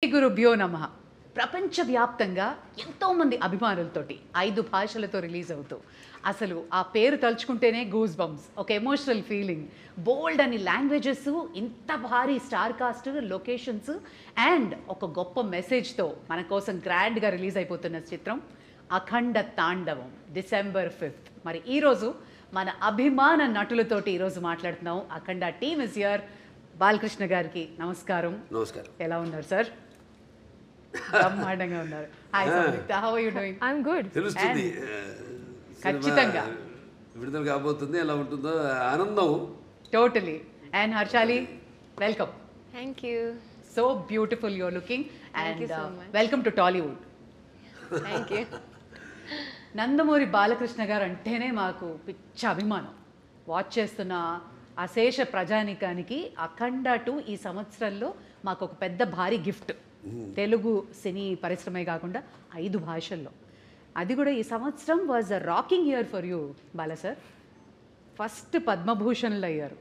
శ్రీ గురుభ్యో నమః. ప్రపంచవ్యాప్తంగా ఎంతోమంది అభిమానులతోటి 5 భాషలతో రిలీజ్ అవుతూ అసలు ఆ పేరు తలుచుకుంటేనే గూస్ బంప్స్, ఒక ఎమోషనల్ ఫీలింగ్, బోల్డ్ అని లాంగ్వేజెస్, ఇంత భారీ స్టార్ కాస్ట్, లొకేషన్స్ అండ్ ఒక గొప్ప మెసేజ్తో మన కోసం గ్రాండ్గా రిలీజ్ అయిపోతున్న చిత్రం అఖండ తాండవం డిసెంబర్ 5th. మరి ఈరోజు మన అభిమాన నటులతోటి ఈరోజు మాట్లాడుతున్నాం. Akhanda team is here. Balakrishna గారికి నమస్కారం. నమస్కారం. ఎలా ఉన్నారు సార్? బ్రహ్మాండంగా ఉన్నారు. Hi Samyuktha, how are you doing? I'm good. తెలుస్తుంది ఖచ్చితంగా విడుదల కాబోతుంది, ఎలా ఉంటుందో ఆనందం. Totally. And Harshaali, welcome. Thank you. So beautiful you are looking Thank you and so much. Welcome to Tollywood. Thank you. Nandamuri Balakrishna garu అంటేనే మాకు పిచ్చ అభిమానం. వాచ్ చేస్తున్న అశేష ప్రజానికానికి అఖండ 2 ఈ సంవత్సరంలో మాకు ఒక పెద్ద భారీ గిఫ్ట్. తెలుగు సినీ పరిశ్రమే కాకుండా 5 భాషల్లో. అది కూడా ఈ సంవత్సరం was a rocking year for you Bala sir. First పద్మభూషణ్లు అయ్యారు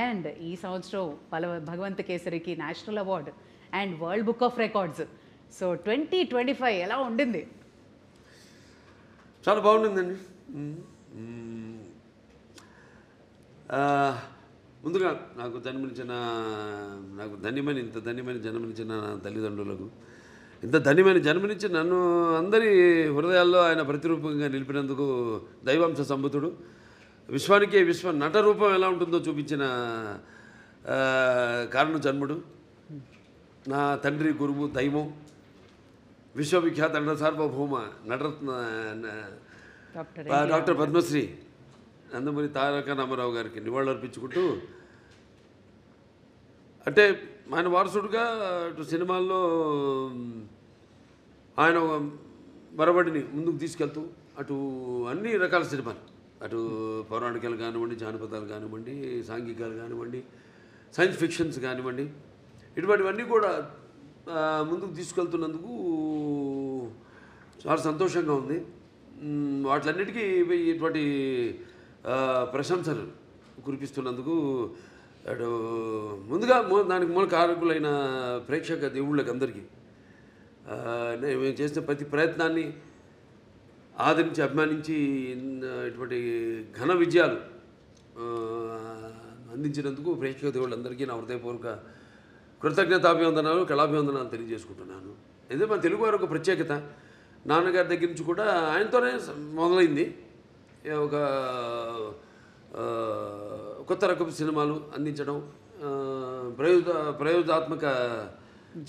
అండ్ ఈ సంవత్సరం భగవంత కేసరికి national award and world book of records. So 2025 ఎలా ఉండింది? చాలా బాగుంటుందండి. ముందుగా నాకు ఇంత ధన్యమైన జన్మనిచ్చిన నా తల్లిదండ్రులకు, ఇంత ధన్యమైన జన్మనిచ్చి నన్ను అందరి హృదయాల్లో ఆయన ప్రతిరూపంగా నిలిపినందుకు దైవాంశ సంభూతుడు, విశ్వానికే విశ్వ నట రూపం ఎలా ఉంటుందో చూపించిన కారణ జన్ముడు, నా తండ్రి గురువు దైవం, విశ్వవిఖ్యాత నట సార్వభౌమ నటరత్న డాక్టర్ పద్మశ్రీ నందమూరి తారక రామారావు గారికి నివాళులర్పించుకుంటూ, అంటే ఆయన వారసుడుగా అటు సినిమాల్లో ఆయన మరబడిని ముందుకు తీసుకెళ్తూ అటు అన్ని రకాల సినిమాలు, అటు పౌరాణికాలు కానివ్వండి, జానపదాలు కానివ్వండి, సాంఘికాలు కానివ్వండి, సైన్స్ ఫిక్షన్స్ కానివ్వండి, ఇటువంటివన్నీ కూడా ముందుకు తీసుకెళ్తున్నందుకు చాలా సంతోషంగా ఉంది. వాటిలన్నిటికీ ఇటువంటి ప్రశంసలు కురిపిస్తున్నందుకు అటు ముందుగా దానికి మూల కారకులైన ప్రేక్షక దేవుళ్ళకి అందరికీ మేము చేసిన ప్రతి ప్రయత్నాన్ని ఆదరించి అభిమానించి ఇటువంటి ఘన విజయాలు అందించినందుకు ప్రేక్షక దేవుళ్ళందరికీ నా హృదయపూర్వక కృతజ్ఞతాభివందనాలు, కళాభివందనాలు తెలియజేసుకుంటున్నాను. ఇదే మన తెలుగు వారి ఒక ప్రత్యేకత. నాన్నగారి దగ్గర నుంచి కూడా ఆయనతోనే మొదలైంది. ఒక కొత్త రకపు సినిమాలు అందించడం, ప్రయోగాత్మక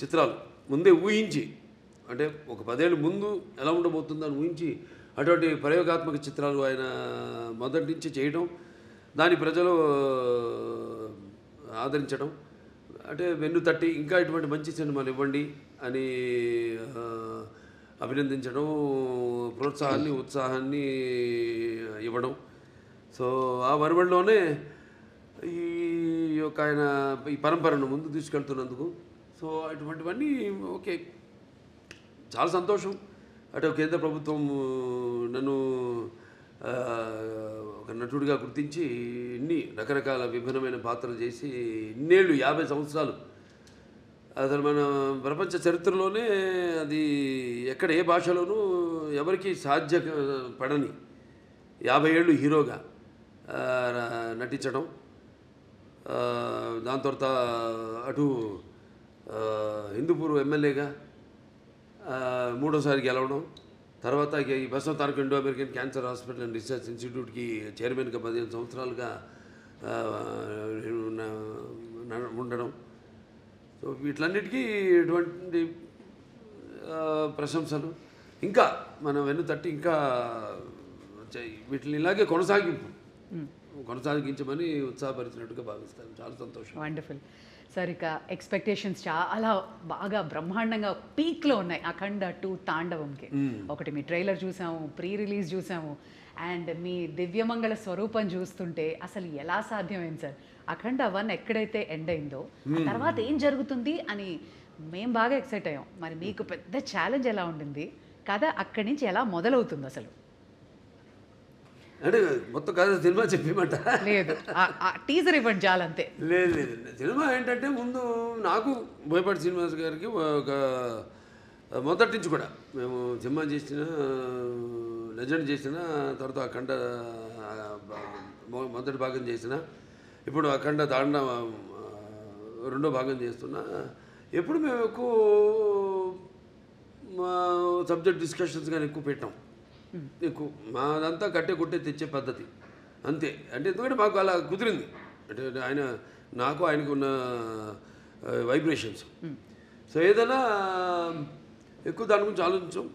చిత్రాలు ముందే ఊహించి, అంటే ఒక 10 ఏళ్ళ ముందు ఎలా ఉండబోతుందో అని ఊహించి అటువంటి ప్రయోగాత్మక చిత్రాలు ఆయన మొదటి నుంచి చేయడం, దాని ప్రజలు ఆదరించడం, అంటే వెన్ను తట్టి ఇంకా ఇటువంటి మంచి సినిమాలు ఇవ్వండి అని అభినందించడం, ప్రోత్సాహాన్ని ఉత్సాహాన్ని ఇవ్వడం. సో ఆ వరవడిలోనే ఈ యొక్క ఆయన ఈ పరంపరను ముందు తీసుకెళ్తున్నందుకు సో అటువంటివన్నీ ఓకే, చాలా సంతోషం. అటు కేంద్ర ప్రభుత్వం నన్ను ఒక నటుడిగా గుర్తించి ఇన్ని రకరకాల విభిన్నమైన పాత్రలు చేసి ఇన్నేళ్ళు 50 సంవత్సరాలు, అసలు మన ప్రపంచ చరిత్రలోనే అది ఎక్కడ ఏ భాషలోనూ ఎవరికి సాధ్యపడని 50 ఏళ్ళు హీరోగా నటించడం, దాని తర్వాత అటు హిందూపూర్ ఎమ్మెల్యేగా 3వసారి గెలవడం, తర్వాత ఈ Basavataraka Indo American cancer hospital and research ఇన్స్టిట్యూట్కి చైర్మన్గా 15 సంవత్సరాలుగా ఉండడం. సో వీటిలన్నిటికీ ఇటువంటి ప్రశంసలు ఇంకా మనం వెన్ను తట్టి ఇంకా వీటిని ఇలాగే కొనసాగించమని ఉత్సాహపరిచినట్టుగా భావిస్తాను. చాలా సంతోషం. Wonderful sir. ఇక ఎక్స్పెక్టేషన్స్ చాలా బాగా బ్రహ్మాండంగా పీక్లో ఉన్నాయి అఖండ 2 తాండవంకి. ఒకటి మీ ట్రైలర్ చూసాము, ప్రీ రిలీజ్ చూసాము, అండ్ మీ దివ్యమంగళ స్వరూపం చూస్తుంటే అసలు ఎలా సాధ్యమైంది సార్? అఖండ 1 ఎక్కడైతే ఎండ్ అయిందో ఆ తర్వాత ఏం జరుగుతుంది అని మేము బాగా ఎక్సైట్ అయ్యాం. మరి మీకు పెద్ద ఛాలెంజ్ ఎలా ఉండింది? కథ అక్కడి నుంచి ఎలా మొదలవుతుంది అసలు? అంటే మొత్తం కథ సినిమా చెప్పిమంట లేదు టీజర్ ఇవ్వండి చాలంతే. లేదు లేదు, సినిమా ఏంటంటే ముందు నాకు బోయపాటి శ్రీనివాస్ గారికి ఒక మొదటి నుంచి కూడా మేము సినిమా చేసిన లెజెండ్ చేసిన తర్వాత అఖండ మొదటి భాగం చేసిన, ఇప్పుడు అఖండ తాండ రెండో భాగం చేస్తున్నా. ఎప్పుడు మేము ఎక్కువ మా సబ్జెక్ట్ డిస్కషన్స్ కానీ ఎక్కువ పెట్టాం. ఎక్కువ మాదంతా కట్టే కొట్టే తెచ్చే పద్ధతి అంతే. అంటే ఎందుకంటే మాకు అలా కుదిరింది, అంటే ఆయన నాకు ఆయనకు ఉన్న వైబ్రేషన్స్. సో ఏదైనా ఎక్కువ దాని గురించి ఆలోచించాం.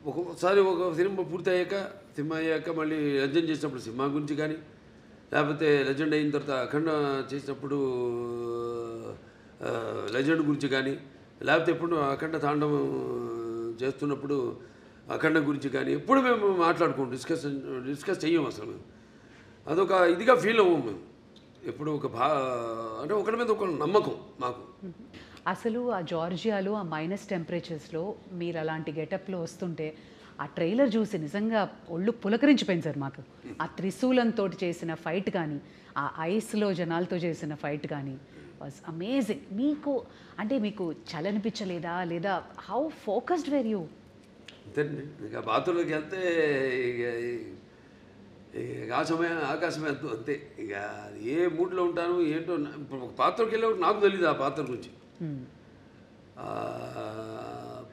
ఒక్కొక్కసారి ఒక సినిమా పూర్తి అయ్యాక మళ్ళీ లెజెండ్ చేసినప్పుడు సినిమా గురించి కానీ, లేకపోతే లెజెండ్ అయిన తర్వాత అఖండ చేసినప్పుడు లెజెండ్ గురించి కానీ, లేకపోతే ఎప్పుడు అఖండ తాండవం చేస్తున్నప్పుడు అఖండ గురించి కానీ ఎప్పుడు మేము మాట్లాడుకోం, డిస్కస్ చెయ్యం అసలు. మేము అదొక ఇదిగా ఫీల్ అవ్వం మేము ఎప్పుడు. అంటే ఒకరి మీద ఒక నమ్మకం మాకు. అసలు ఆ జార్జియాలో ఆ మైనస్ టెంపరేచర్స్లో మీరు అలాంటి గెటప్లో వస్తుంటే ఆ ట్రైలర్ చూసి నిజంగా ఒళ్ళు పులకరించిపోయింది సార్ మాకు. ఆ త్రిశూలంతో చేసిన ఫైట్ కానీ, ఆ ఐస్లో జనాలతో చేసిన ఫైట్ కానీ వాజ్ అమేజింగ్. మీకు చలనిపించలేదా, లేదా హౌ ఫోకస్డ్ వేర్ యూ? అంతేనండి, ఇక బాత్రూంలోకి వెళ్తే ఇక ఆకాశమే అంతే. ఇక ఏ మూడ్లో ఉంటాను ఏంటో. ఇప్పుడు ఒక పాత్రకి వెళ్ళేవాడు నాకు తెలియదు ఆ పాత్ర గురించి.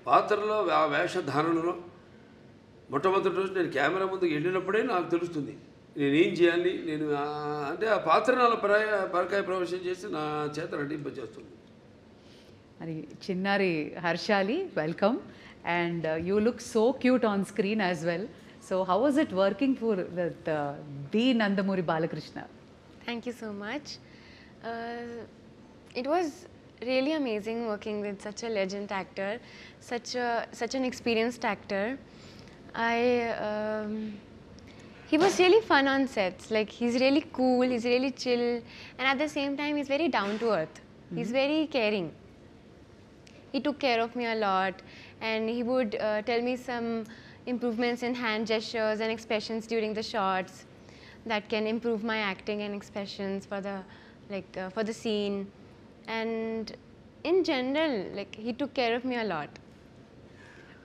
పాత్రలో ఆ వేషధారణలో మొట్టమొదటి రోజు నేను కెమెరా ముందుకు వెళ్ళినప్పుడే నాకు తెలుస్తుంది నేనేం చేయాలి. నేను అంటే ఆ పాత్ర నాలో పరకాయ ప్రవేశం చేసి నా చేత నటింపజేస్తుంది. మరి చిన్నారి Harshali, welcome. And you look so cute on screen as well. So how was it working with the Nandamuri Balakrishna? Thank you so much. It was really amazing working with such a legend actor, such an experienced actor. He was really fun on sets. Like, he's really cool, he's really chill, and at the same time he's very down to earth. He's very caring. He took care of me a lot, and he would tell me some improvements in hand gestures and expressions during the shots that can improve my acting and expressions for the scene. And in general, like, he took care of me a lot.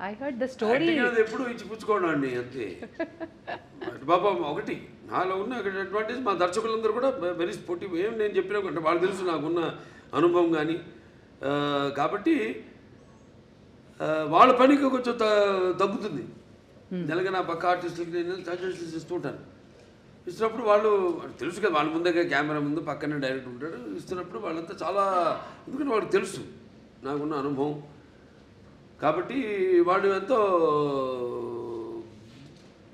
I heard the story. ఎప్పుడు ఇచ్చి పుచ్చుకోవడం అండి అంతే. బాబా ఒకటి నాలో ఉన్న advantage, మా దర్శకులందరూ కూడా very sportive. ఏం నేను చెప్పినా అంటే వాళ్ళు తెలుసు నాకున్న అనుభవం కానీ, కాబట్టి వాళ్ళ పనికి కొంచెం తగ్గుతుంది. నెలగా నా పక్క ఆర్టిస్టులకి నేను సజెషన్స్ ఇస్తూ ఉంటాను. ఇస్తున్నప్పుడు వాళ్ళు తెలుసు కదా, వాళ్ళ ముందే కెమెరా ముందు పక్కనే డైరెక్ట్ ఉంటాడు. ఇస్తున్నప్పుడు వాళ్ళంతా చాలా, ఎందుకంటే వాళ్ళకి తెలుసు నాకున్న అనుభవం, కాబట్టి వాళ్ళు ఎంతో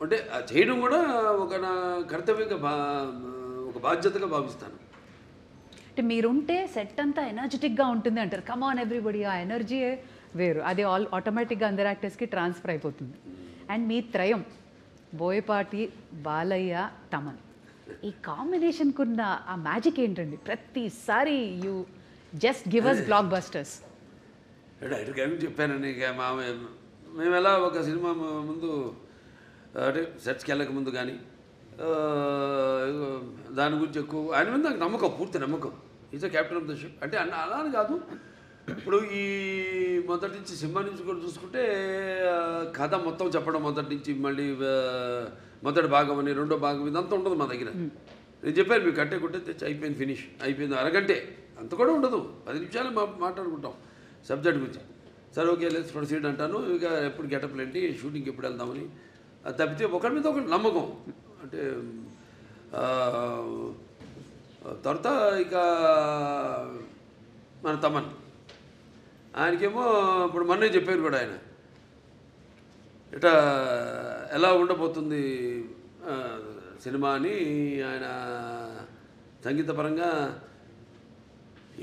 అంటే చేయడం కూడా ఒక నా కర్తవ్యంగా ఒక బాధ్యతగా భావిస్తాను. అంటే మీరుంటే సెట్ అంతా ఎనర్జెటిక్గా ఉంటుంది అంటారు. కమాన్ ఎవ్రీబడి, ఆ ఎనర్జీయే వేరు. అది ఆటోమేటిక్గా అందరు యాక్టర్స్కి ట్రాన్స్ఫర్ అయిపోతుంది. అండ్ మీ త్రయం బోయపాటి, బాలయ్య, తమన్, ఈ కాంబినేషన్కున్న ఆ మ్యాజిక్ ఏంటండి? ప్రతిసారి you just give us blockbusters. Direct గారికి చెప్పానండి. ఇక మేము ఎలా ఒక సినిమా ముందు అంటే సెట్స్కి వెళ్ళక ముందు కానీ దాని గురించి ఎక్కువ ఆయన మీద నాకు నమ్మకం, పూర్తి నమ్మకం. Is a captain of the ship. అంటే అలా అని కాదు, ఇప్పుడు ఈ మొదటి నుంచి సినిమా నుంచి కూడా చూసుకుంటే కథ మొత్తం చెప్పడం మొదటి నుంచి, మళ్ళీ మొదటి భాగం అని రెండో భాగం ఇదంతా ఉండదు మా దగ్గర. నేను చెప్పాను మీకు కట్టే కొట్టే తెచ్చి అయిపోయింది, ఫినిష్ అయిపోయింది, అరగంటే అంత కూడా ఉండదు, 10 నిమిషాలు మాట్లాడుకుంటాం సబ్జెక్ట్ గురించి. సరే ఓకే లెట్స్ ప్రొసీడ్ అంటాను. ఇక ఎప్పుడు గెటప్లు ఏంటి, షూటింగ్కి ఎప్పుడు వెళ్దామని. అది తప్పితే ఒకరి మీద ఒకటి నమ్మకం. అంటే తర్వాత ఇక మన తమన్, ఆయనకేమో ఇప్పుడు మొన్నే చెప్పారు కూడా ఆయన ఇట ఎలా ఉండబోతుంది సినిమా అని. ఆయన సంగీతపరంగా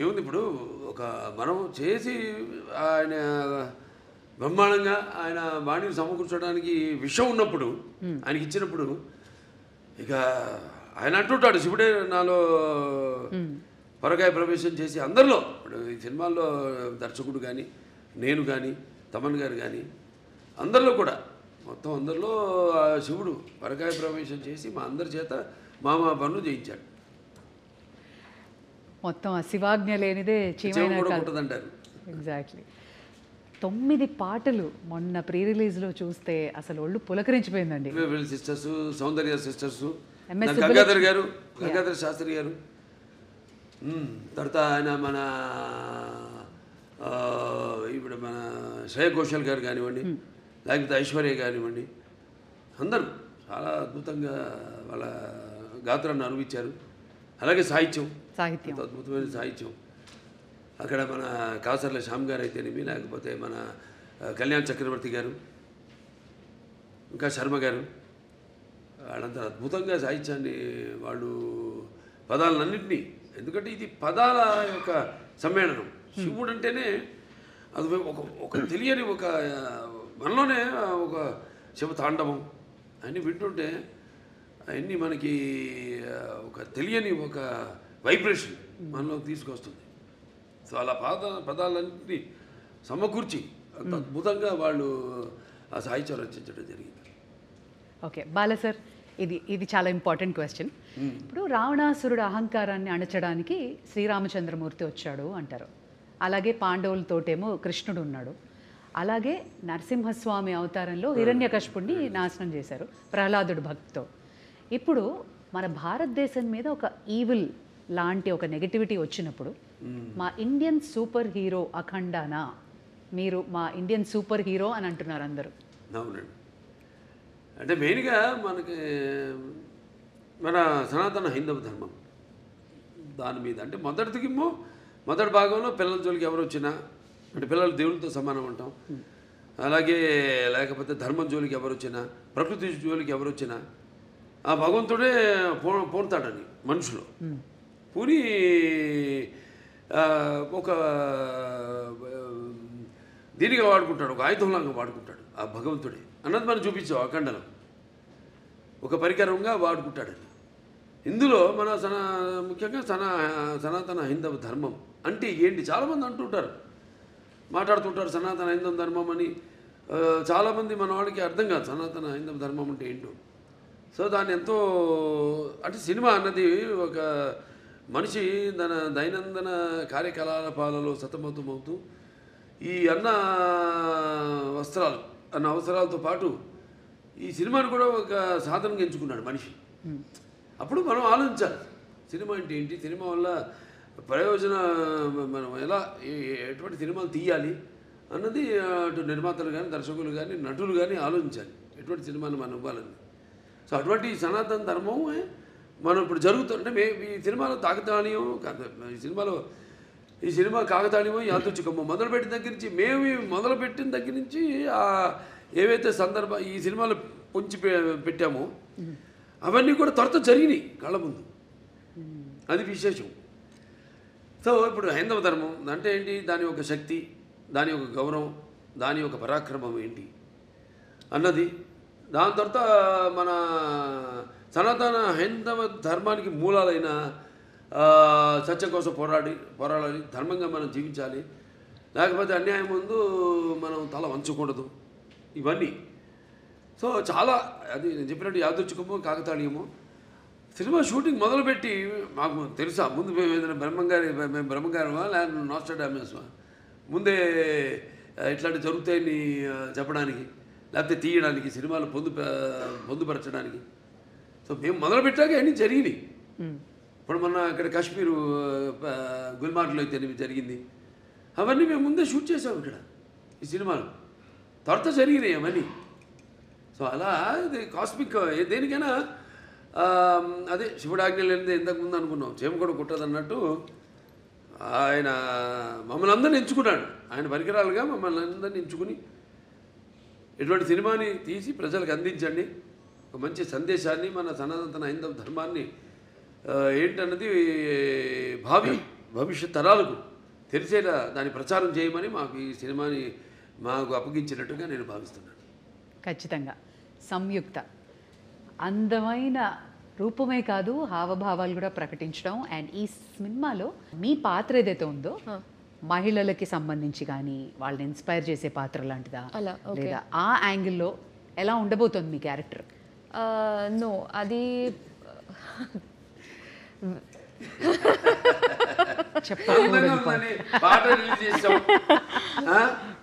ఏముంది, ఇప్పుడు ఒక మనం చేసి ఆయన బ్రహ్మాండంగా ఆయన బాణీని సమకూర్చడానికి విషయం ఉన్నప్పుడు, ఆయనకి ఇచ్చినప్పుడు, ఇక ఆయన అంటుంటాడు శివుడే నాలో పరకాయ ప్రవేశం చేసి అందరిలో, ఇప్పుడు ఈ సినిమాల్లో దర్శకుడు కానీ, నేను కానీ, తమన్ గారు కానీ, అందరిలో కూడా మొత్తం అందరిలో ఆ శివుడు పరకాయ ప్రవేశం చేసి మా అందరి చేత మామా పనులు చేయించాడు. మొత్తం ఆ శివాజ్ఞ లేనిదే చీమైన కూడా ఉంటుందంటారు. ఎగ్జాక్ట్లీ. 9 పాటలు మొన్న ప్రీ రిలీజ్లో చూస్తే అసలు ఒళ్ళు పులకరించిపోయిందండి. వీళ్ళ సిస్టర్స్, సౌందర్య సిస్టర్స్, MS గంగాధర్ గారు, గంగాధర్ శాస్త్రి గారు, తర్వాత ఆయన మన ఇప్పుడు మన శ్రేయ ఘోషల్ గారు కానివ్వండి, లేకపోతే ఐశ్వర్య కానివ్వండి, అందరూ చాలా అద్భుతంగా వాళ్ళ గాత్రాన్ని అనుభవించారు. అలాగే సాహిత్యం, అద్భుతమైన సాహిత్యం. అక్కడ మన కాసర్ల శ్యామ్ గారు అయితేనేమి, లేకపోతే మన కళ్యాణ్ చక్రవర్తి గారు, ఇంకా శర్మ గారు, వాళ్ళంతా అద్భుతంగా సాహిత్యాన్ని వాళ్ళు పదాలన్నింటినీ, ఎందుకంటే ఇది పదాల యొక్క సమ్మేళనం. శివుడు అంటేనే అది ఒక తెలియని ఒక మనలోనే ఒక శివ తాండవం అన్నీ వింటుంటే అవన్నీ మనకి ఒక తెలియని ఒక వైబ్రేషన్ మనలో తీసుకొస్తుంది. సో అలా పదాలన్నింటినీ సమకూర్చి అంత అద్భుతంగా వాళ్ళు ఆ సాహిత్యం రచించడం జరిగింది. ఓకే బాల సార్, ఇది చాలా ఇంపార్టెంట్ క్వశ్చన్. ఇప్పుడు రావణాసురుడు అహంకారాన్ని అణచడానికి శ్రీరామచంద్రమూర్తి వచ్చాడు అంటారు. అలాగే పాండవులతోటేమో కృష్ణుడు ఉన్నాడు. అలాగే నరసింహస్వామి అవతారంలో హిరణ్యకశిపుణ్ణి నాశనం చేశారు ప్రహ్లాదుడు భక్తితో. ఇప్పుడు మన భారతదేశం మీద ఒక ఈవిల్ లాంటి ఒక నెగటివిటీ వచ్చినప్పుడు మా ఇండియన్ సూపర్ హీరో అఖండానా, మీరు మా ఇండియన్ సూపర్ హీరో అని అంటున్నారు అందరూ. అవునండి. అంటే మెయిన్గా మనకి మన సనాతన హైందవ ధర్మం దాని మీద, అంటే మొదటి భాగంలో పిల్లల జోలికి ఎవరు వచ్చినా, అంటే పిల్లలు దేవుళ్ళతో సమానం అంటాం. అలాగే లేకపోతే ధర్మం జోలికి ఎవరు వచ్చినా, ప్రకృతి జోలికి ఎవరు వచ్చినా ఆ భగవంతుడే పోతాడని మనుషులు పూని ఒక దీనిగా వాడుకుంటాడు, ఒక ఆయుధంలాగా వాడుకుంటాడు ఆ భగవంతుడే అన్నది మనం చూపించాం అఖండలో. ఒక పరికరంగా వాడుకుంటాడని. ఇందులో మన ముఖ్యంగా సనాతన హైందవ ధర్మం అంటే ఏంటి చాలామంది అంటుంటారు, మాట్లాడుతుంటారు సనాతన హైందవ ధర్మం అని. చాలామంది మన వాళ్ళకి అర్థం కాదు సనాతన హైందవ ధర్మం అంటే ఏంటో. సో దాన్ని ఎంతో, అంటే సినిమా అన్నది ఒక మనిషి తన దైనందిన కార్యకలాపాలలో సతమతమవుతూ ఈ అన్న అవసరాలతో పాటు ఈ సినిమాను కూడా ఒక సాధనంగా ఎంచుకున్నాడు మనిషి. అప్పుడు మనం ఆలోచించాలి సినిమా అంటే ఏంటి, సినిమా వల్ల మనం ఎలా ఎటువంటి సినిమాలు తీయాలి అన్నది అటు నిర్మాతలు కానీ, దర్శకులు కానీ, నటులు కానీ ఆలోచించాలి ఎటువంటి సినిమాను మనం ఇవ్వాలని. సో అటువంటి సనాతన ధర్మం మనం ఇప్పుడు జరుగుతుంటే ఈ సినిమాలో తాకతాళీయం కాదు, ఈ సినిమా కాకతాళీయమో యాదృచ్ఛికమో మొదలుపెట్టిన దగ్గర నుంచి, మొదలుపెట్టిన దగ్గర నుంచి ఏవైతే ఈ సినిమాలు పొంచి పెట్టామో అవన్నీ కూడా త్వరతో జరిగినాయి కళ్ళ ముందు. అది విశేషం. సో ఇప్పుడు హైందవ ధర్మం అంటే ఏంటి, దాని యొక్క శక్తి, దాని యొక్క గౌరవం, దాని యొక్క పరాక్రమం ఏంటి అన్నది. దాని తర్వాత మన సనాతన హైందవ ధర్మానికి మూలాలైన సత్యం కోసం పోరాడాలి, ధర్మంగా మనం జీవించాలి, లేకపోతే అన్యాయం ముందు మనం తల వంచకూడదు, ఇవన్నీ. సో చాలా అది నేను చెప్పినట్టు యాదృచ్ఛికమో కాకతాళీయమో. సినిమా షూటింగ్ మొదలుపెట్టి మాకు తెలుసా ముందు మేము ఏదైనా బ్రహ్మంగారమా లేకపోతే నాస్ట్రాడామస్మా ముందే ఇట్లాంటి జరుగుతాయని చెప్పడానికి, లేకపోతే తీయడానికి, సినిమాలు పొందుపరచడానికి. సో మేము మొదలుపెట్టాక అన్నీ జరిగినాయి. ఇప్పుడు మొన్న ఇక్కడ కాశ్మీరు గుల్మార్గ్లో అయితే జరిగింది, అవన్నీ మేము ముందే షూట్ చేసాము ఇక్కడ ఈ సినిమాలు, త్వరతో జరిగినాయి అవన్నీ. సో అలా ఇది కాస్మిక్ దేనికైనా అదే శివుడు ఆజ్ఞ లేనిదే ఇంతకుముందు అనుకున్నాం చేమ కూడా కుట్టదు అన్నట్టు ఆయన మమ్మల్ని అందరిని ఎంచుకున్నాడు. ఆయన పరికరాలుగా మమ్మల్ని అందరిని ఎంచుకుని ఇటువంటి సినిమాని తీసి ప్రజలకు అందించండి, ఒక మంచి సందేశాన్ని, మన సనాతన హైందవ ధర్మాన్ని ఏంటన్నది భవిష్యత్ తరాలకు తెలిసేలా దాన్ని ప్రచారం చేయమని మాకు ఈ సినిమాని అప్పగించినట్టుగా నేను భావిస్తున్నాను. ఖచ్చితంగా సంయుక్త అందమైన రూపమే కాదు హావభావాలు కూడా ప్రకటించడం. అండ్ ఈ సినిమాలో మీ పాత్ర ఏదైతే ఉందో మహిళలకి సంబంధించి కానీ వాళ్ళని ఇన్స్పైర్ చేసే పాత్ర లాంటిదా, లేదా ఆ యాంగిల్లో ఎలా ఉండబోతుంది మీ క్యారెక్టర్? నో అది ఆనందంగా ఉందని పాట రిలీజ్ చేసాం.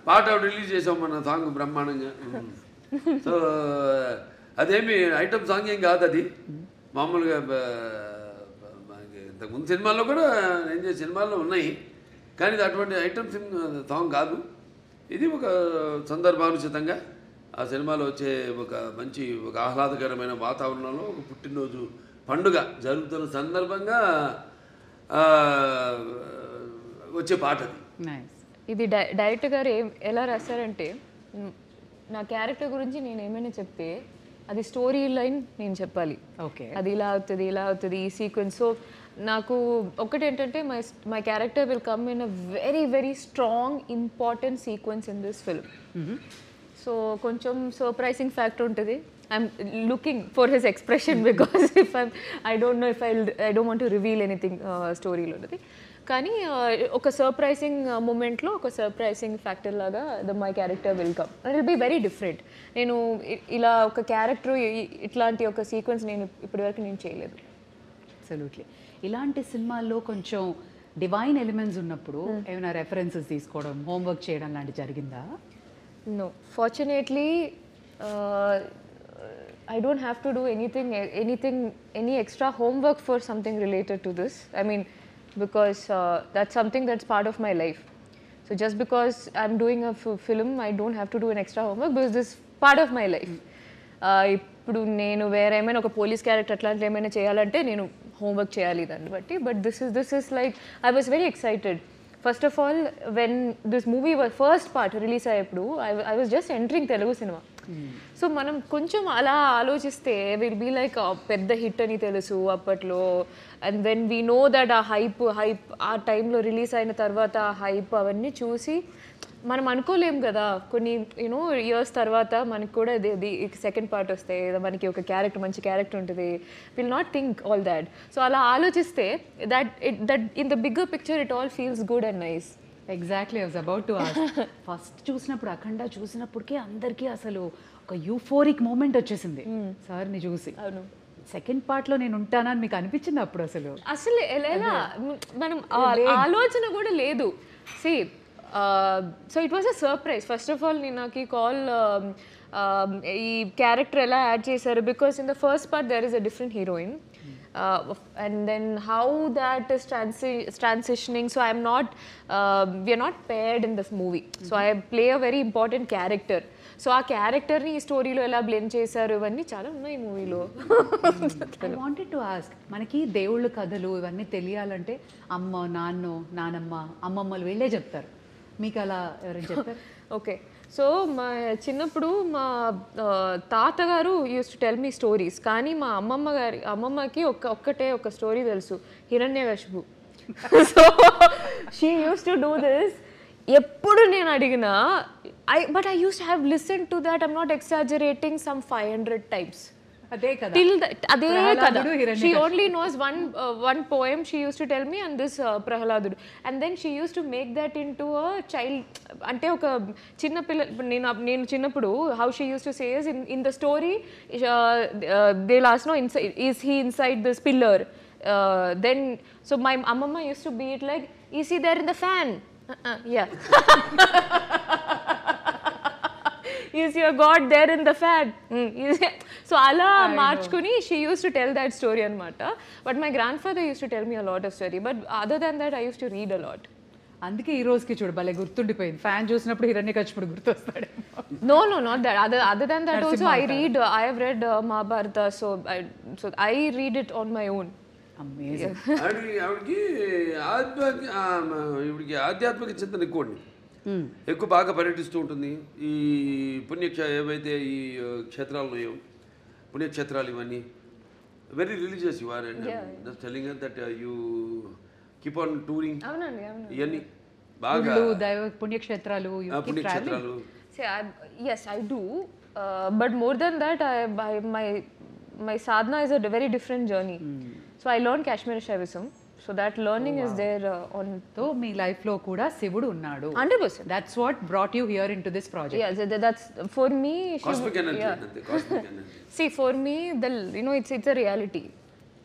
పాట రిలీజ్ చేసాం మన సాంగ్ బ్రహ్మాండంగా. సో అదేమి ఐటమ్ సాంగ్ ఏం కాదు, అది మామూలుగా ఇంతకుముందు సినిమాల్లో కూడా నేను చేసిన సినిమాల్లో ఉన్నాయి, కానీ ఇది అటువంటి ఐటమ్ సాంగ్ కాదు. ఇది ఒక సందర్భానుచితంగా ఆ సినిమాలో వచ్చే ఒక ఆహ్లాదకరమైన వాతావరణంలో ఒక పుట్టినరోజు పండుగ జరుగుతున్న సందర్భంగా వచ్చే పాట అది. నైస్. ఇది డైరెక్టర్ గారు ఎలా రాశారంటే, నా క్యారెక్టర్ గురించి నేను ఏమైనా చెప్తే అది స్టోరీ లైన్ నేను చెప్పాలి. ఓకే. అది ఇలా అవుతుంది ఈ సీక్వెన్స్. సో నాకు ఒకటి ఏంటంటే my character will come in a very very strong important sequence in this film. So కొంచెం సర్ప్రైజింగ్ ఫ్యాక్టర్ ఉంటుంది. I'm looking for his expression because if I don't know if I don't want to reveal anything స్టోరీలో. కానీ ఒక surprising మూమెంట్లో ఒక surprising factor లాగా my character will come and will be very different. నేను ఇలా ఒక క్యారెక్టర్ ఇట్లాంటి ఒక సీక్వెన్స్ నేను ఇప్పటివరకు నేను చేయలేదు. అబ్సల్యూట్లీ. ఇలాంటి సినిమాల్లో కొంచెం డివైన్ ఎలిమెంట్స్ ఉన్నప్పుడు ఏమైనా రెఫరెన్సెస్ తీసుకోవడం, హోంవర్క్ చేయడం లాంటి జరిగిందా? No, fortunately, I don't have to do any extra homework for something related to this. I mean, because that's something that's part of my life. So just because I'm doing a film, I don't have to do an extra homework because this is part of my life. ఇప్పుడు నేను వేరే ఏమైనా ఒక police character అట్లాంటి ఏమైనా చేయాలంటే నేను homework చేయాలి దాన్ని బట్టి. But this is like I was very excited. First of all when this movie first part release అయ్యేప్పుడు I was just entering Telugu సినిమా. సో మనం కొంచెం అలా ఆలోచిస్తే విల్ బీ లైక్ పెద్ద హిట్ అని తెలుసు అప్పట్లో. And when we know that ఆ హైప్ ఆ టైంలో రిలీజ్ అయిన తర్వాత ఆ హైప్ అవన్నీ చూసి మనం అనుకోలేం కదా, కొన్ని యూనో ఇయర్స్ తర్వాత మనకు కూడా సెకండ్ పార్ట్ వస్తే మనకి ఒక క్యారెక్టర్ మంచి క్యారెక్టర్ ఉంటుంది, will not think all that. So అలా ఆలోచిస్తే that in the bigger picture it all feels good and nice. Exactly. I was about to ask. First చూసినప్పుడు అఖండ చూసినప్పటికే అందరికీ అసలు ఒక యూఫోరిక్ మూమెంట్ వచ్చేసింది సార్ని చూసి. అవును. సెకండ్ పార్ట్లో నేను ఉంటానని మీకు అనిపించింది అప్పుడు? అసలు ఎలా మనం ఆలోచన కూడా లేదు. See so it was a surprise. First of all నేను నాకు ఈ కాల్ ఈ క్యారెక్టర్ ఎలా యాడ్ చేశారు, because in the first part there is a different heroine. And then how that is transitioning, so we are not paired in this movie. So I play a very important character. So ఆ క్యారెక్టర్ని ఈ స్టోరీలో ఎలా blend చేశారు ఇవన్నీ చాలా ఉన్నాయి ఈ మూవీలో. ఐ వాంటెడ్ టు ఆస్క్, మనకి దేవుళ్ళ కథలు ఇవన్నీ తెలియాలంటే అమ్మ, నానమ్మ, అమ్మమ్మలు వీళ్ళే చెప్తారు. మీకు అలా ఎవరైనా చెప్తారు? ఓకే. సో మా చిన్నప్పుడు మా తాతగారు use to tell me stories. కానీ మా అమ్మమ్మకి ఒక్కటే ఒక స్టోరీ తెలుసు, Hiranyakashipu. So she use to do this. ఎప్పుడు నేను అడిగినా but I use to have listen to that, I'm not exaggerating, some 500 times. అదే కదా. అదే కదా. She only knows one poem she used to tell me, and this Prahaladudu. And then she used to make that into a child, అంటే ఒక చిన్న పిల్ల. నేను చిన్నప్పుడు how she used to say is in the story they'll ask, no, is he inside this pillar? Then so my amma used to be it like, is he there in the fan? Yeah. Is your God there in the fan? So ala marchkuni she used to tell that story anamata. But my grandfather used to tell me a lot of story. But other than that I used to read a lot. అందుకే ఈ రోజుకి చూడు భలే గుర్తుండిపోయింది. Fan చూసినప్పుడు హిరణ్యకశిపుడు గుర్తొస్తాడు. No, not that. Other than that also I have read Mahabharata, so I read it on my own. Amazing. ఆవిడికి ఆధ్యాత్మిక చింతన ఎక్కువ బాగా పర్యటిస్తూ ఉంటుంది. ఈ ఏవైతే ఈ క్షేత్రాలు ఉన్నాయో, పుణ్యక్షేత్రాలు ఇవన్నీ very religious you are, and just telling us that you keep on touring. అవునండి. ఇవన్నీ బాగా పుణ్యక్షేత్రాలు. Yes, I do. But more than that, my sadhana is a very different journey. So I learned Kashmir Shaivism. So that learning is there on so మీ లైఫ్లో కూడా శివుడు ఉన్నాడు. 100%. That's what brought you here into this project. Yeah, that's for me. Cosmic energy అంతే, cosmic energy. See, for me, it's a reality.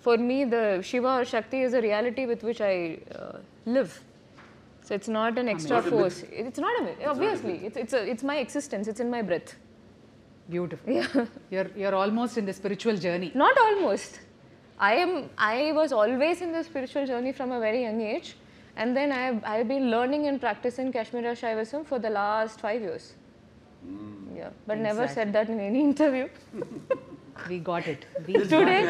For me, the Shiva or Shakti is a reality with which I live. So it's not an extra force. It's not a myth. Obviously, it's my existence. It's in my breath. Beautiful. you're almost in the spiritual journey. Not almost. I was always in the spiritual journey from a very young age, and then I've been learning and practicing Kashmira Shaivism for the last 5 years. Yeah, but never said that in any interview. We got it. Today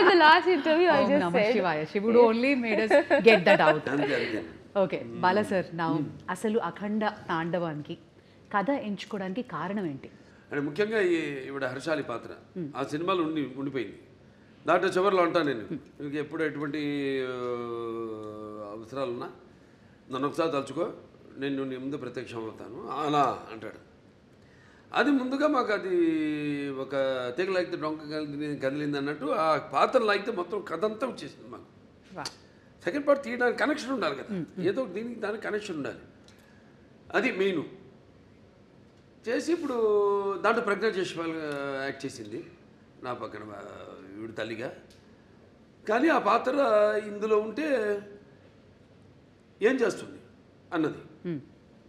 in the last interview, I Om just Namah said. Shivaya. Shivudu only made us get that out. అంతే అంతే. Okay Bala sir, నా అసలు అఖండ తాండవానికి కథ ఎంచుకోవడానికి కారణం ఏంటి? అంటే ముఖ్యంగా ఈవిడ హర్షాలి పాత్ర ఆ సినిమాలో ఉండిపోయింది. దాంట్లో చివరిలో అంటాను నేను, మీకు ఎప్పుడు ఎటువంటి అవసరాలున్నా నన్ను ఒకసారి తలుచుకో, నేను నీ ముందు ప్రత్యక్షం అవుతాను అలా అంటాడు. అది ముందుగా మాకు అది ఒక తీగ లాగితే డొంక కదిలింది అన్నట్టు ఆ పాత్ర లాగితే మొత్తం కథ అంతా వచ్చేసింది మాకు. సెకండ్ పార్ట్ తీయడానికి కనెక్షన్ ఉండాలి కదా, ఏదో దీనికి దానికి కనెక్షన్ ఉండాలి. అది మెయిన్ చేసి ఇప్పుడు దాంట్లో ప్రజ్ఞా జైస్వాల్ యాక్ట్ చేసింది నా పక్కన వీడి తల్లిగా. కానీ ఆ పాత్ర ఇందులో ఉంటే ఏం చేస్తుంది అన్నది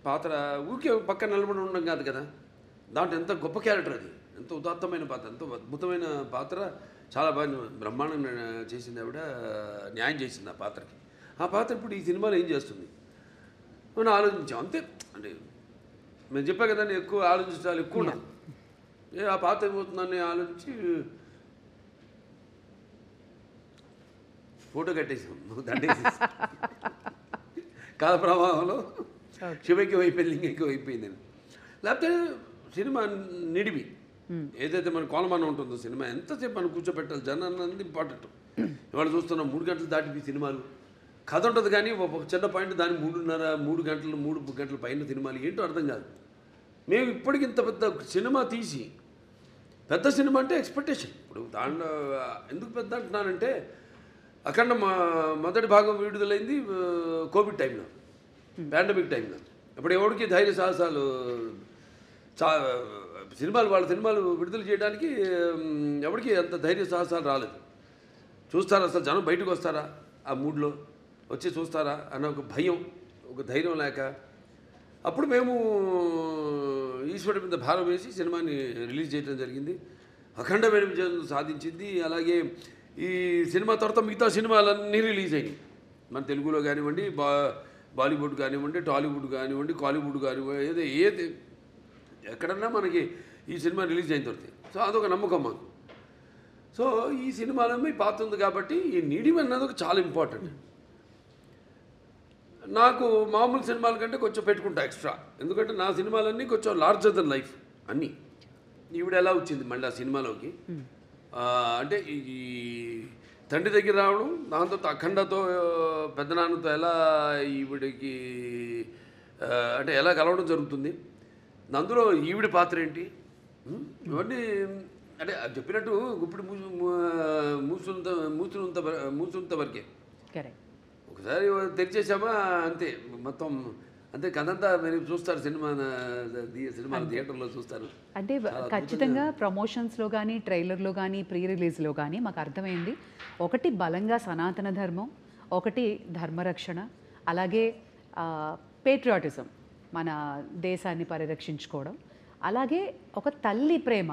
పాత్ర ఊరికే పక్కన నిలబడి ఉండడం కాదు కదా, దాంట్లో ఎంత గొప్ప క్యారెక్టర్ అది, ఎంత ఉదాత్తమైన పాత్ర, ఎంత అద్భుతమైన పాత్ర, చాలా బాగా బ్రహ్మాండంగా చేసింది ఆవిడ, న్యాయం చేసింది ఆ పాత్రకి. ఆ పాత్ర ఇప్పుడు ఈ సినిమాలో ఏం చేస్తుంది మనం ఆలోచించాం అంతే. అంటే మేము చెప్పా కదా, నేను ఎక్కువ ఆలోచించాలి ఎక్కువ ఉన్నాను, ఆ పాత్ర ఏమవుతుందని ఆలోచించి ఫోటో కట్టేసాం, దండేసేసి కాల ప్రవాహంలో శివకి అయిపోయింది, లింగకి అయిపోయిందని. లేకపోతే సినిమా నిడివి ఏదైతే మన కోలమానం ఉంటుందో సినిమా ఎంతసేపు మనం కూర్చోబెట్టాలి, జనాన్ని అన్నది ఇంపార్టెంట్. ఇవాళ చూస్తున్నాం 3 గంటలు దాటిపి సినిమాలు, కథ ఉంటుంది కానీ ఒక చిన్న పాయింట్ దాన్ని 3 గంటల పైన సినిమాలు ఏంటో అర్థం కాదు. మేము ఇప్పటికి ఇంత పెద్ద సినిమా తీసి, పెద్ద సినిమా అంటే ఎక్స్పెక్టేషన్. ఇప్పుడు దాంట్లో ఎందుకు పెద్ద అంటున్నానంటే, అఖండ మొదటి భాగం విడుదలైంది కోవిడ్ టైంలో, పాండమిక్ టైంలో. ఇప్పుడు ఎవరికి ధైర్య సాహసాలు, సినిమాలు వాళ్ళ సినిమాలు విడుదల చేయడానికి ఎవరికి అంత ధైర్య సాహసాలు రాలేదు. చూస్తారా అసలు జనం బయటకు వస్తారా, ఆ మూడ్లో వచ్చి చూస్తారా అన్న ఒక భయం, ఒక ధైర్యం లేక, అప్పుడు మేము ఈశ్వరుడి మీద భారం వేసి సినిమాని రిలీజ్ చేయడం జరిగింది. అఖండమైన విజయం సాధించింది. అలాగే ఈ సినిమా తర్వాత మిగతా సినిమాలన్నీ రిలీజ్ అయినాయి, మన తెలుగులో కానివ్వండి, బాలీవుడ్ కానివ్వండి, టాలీవుడ్ కానివ్వండి, కాలీవుడ్ కానివ్వండి, ఏది ఎక్కడన్నా మనకి ఈ సినిమా రిలీజ్ అయిన తర్వాత. సో అదొక నమ్మకం మాకు. సో ఈ సినిమాలో మీ పాత్ర ఉంది కాబట్టి ఈ నీడిమ్ అన్నది ఒక చాలా ఇంపార్టెంట్. నాకు మామూలు సినిమాల కంటే కొంచెం పెట్టుకుంటా ఎక్స్ట్రా, ఎందుకంటే నా సినిమాలన్నీ కొంచెం లార్జర్ దెన్ లైఫ్ అన్నీ. ఈవిడ ఎలా వచ్చింది మళ్ళీ ఆ సినిమాలోకి అంటే ఈ తండ్రి దగ్గర రావడం, దాంతో అఖండతో పెద్దనాన్నతో ఎలా ఈవిడికి అంటే ఎలా కలవడం జరుగుతుంది, అందులో ఈవిడ పాత్ర ఏంటి, ఇవన్నీ అంటే చెప్పినట్టు ఇప్పుడు మూసునంత వరకే. ఒకసారి తెరిచేసామా అంతే, మొత్తం అంతే కథంతా మీరు చూస్తారు, సినిమా థియేటర్లో చూస్తారు. అంటే ఖచ్చితంగా ప్రమోషన్స్లో కానీ, ట్రైలర్లో కానీ, ప్రీ రిలీజ్లో కానీ మాకు అర్థమైంది, ఒకటి బలంగా సనాతన ధర్మం, ఒకటి ధర్మరక్షణ, అలాగే పేట్రియాటిజం, మన దేశాన్ని పరిరక్షించుకోవడం, అలాగే ఒక తల్లి ప్రేమ,